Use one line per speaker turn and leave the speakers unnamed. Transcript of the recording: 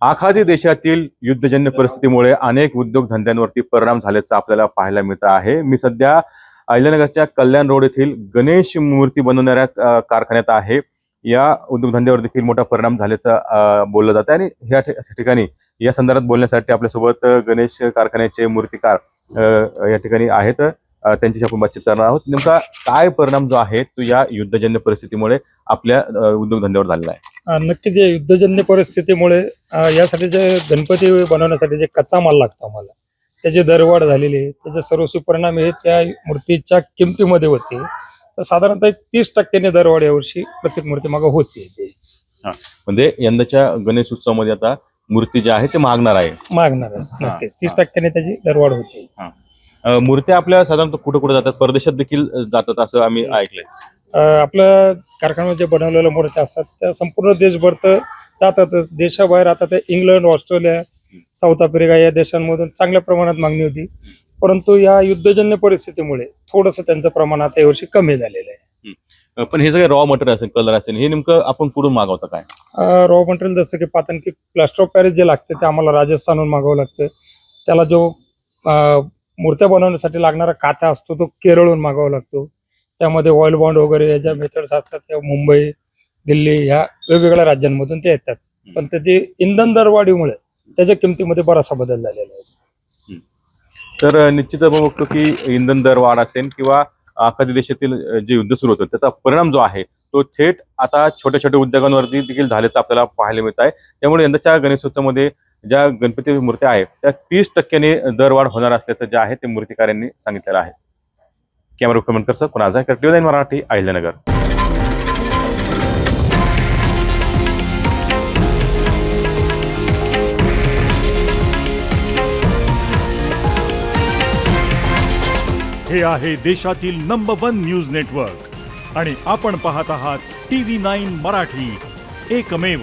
आखाती देशातील युद्धजन्य परिस्थितीमुळे अनेक उद्योगधंद्यांवरती परिणाम झाल्याचं आपल्याला पाहायला मिळत आहे। मी सध्या अहिल्यानगरच्या कल्याण रोड येथील गणेश मूर्ती बनवणाऱ्या कारखान्यात आहे। या उद्योगधंद्यावर देखील मोठा परिणाम झाल्याचं बोललं जातं आणि या ठिकाणी या संदर्भात बोलण्यासाठी आपल्यासोबत गणेश कारखान्याचे मूर्तिकार या ठिकाणी आहेत। त्यांच्याशी आपण बातचीत करणार आहोत। नेमका काय परिणाम जो आहे तो या युद्धजन्य परिस्थितीमुळे आपल्या उद्योगधंद्यावर झालेला आहे?
नक्कीच या युद्धजन्य परिस्थितीमुळे यासाठी जे गणपती बनवण्यासाठी जे कच्चा माल लागतो आम्हाला त्याची दरवाढ झालेली आहे। त्याचे सर्वस्वी परिणाम हे त्या मूर्तीच्या किमतीमध्ये होते। तर साधारणतः 30% दरवाढ यावर्षी प्रत्येक मूर्ती मागे होते।
म्हणजे यंदाच्या गणेश उत्सवामध्ये आता मूर्ती जी आहे ते मागणार आहे।
नक्कीच 30% त्याची दरवाढ होते।
मूर्त्या आपल्या साधारणतः कुठे कुठे जातात, परदेशात देखील जातात असं आम्ही ऐकलंय।
आपल्या कारखान्यामध्ये जे बनवलेल्या मूर्त्या असतात त्या संपूर्ण देशभर तर जातातच। देशाबाहेर आता ते इंग्लंड, ऑस्ट्रेलिया, साऊथ आफ्रिका या देशांमधून चांगल्या प्रमाणात मागणी होती। परंतु या युद्धजन्य परिस्थितीमुळे थोडंसं त्यांचं प्रमाण आता यावर्षी कमी झालेलं आहे।
पण हे सगळे रॉ मटेरियल असेल, कलर असेल, हे नेमकं आपण कुठून मागवता काय?
रॉ मटेरियल जसं की पाहताना की प्लास्टर ऑफ पॅरिस जे लागते ते आम्हाला राजस्थानहून मागवावं लागतं। त्याला जो मूर्त्या बनवण्यासाठी लागणारा काथा असतो तो केरळहून मागवावा लागतो। त्यामध्ये ऑइल बॉन्ड वगैरे या ज्या मेथड्स असतात त्या मुंबई, दिल्ली ह्या वेगवेगळ्या राज्यांमधून ते येतात। पण त्याची इंधन दरवाढीमुळे त्याच्या किमतीमध्ये बराचसा बदल झालेला आहे।
तर निश्चित आपण बघतो की इंधन दर वाढ असेल किंवा आखाती देशातील जे युद्ध सुरू होतं त्याचा परिणाम जो आहे तो थेट आता छोट्या छोट्या उद्योगांवरती देखील झाल्याचं आपल्याला पाहायला मिळत आहे। त्यामुळे यंदाच्या गणेशोत्सवामध्ये ज्या गणपती मूर्त्या आहेत त्या 30% दरवाढ होणार असल्याचं जे आहे ते मूर्तिकारांनी सांगितलेलं आहे। कॅमेरा कमेंट कर कोणाचा टीव्ही 9 मराठी, अहिल्यानगर।
हे आहे देशातील नंबर 1 न्यूज नेटवर्क आणि आपण पाहत आहात TV9 मराठी, एकमेव।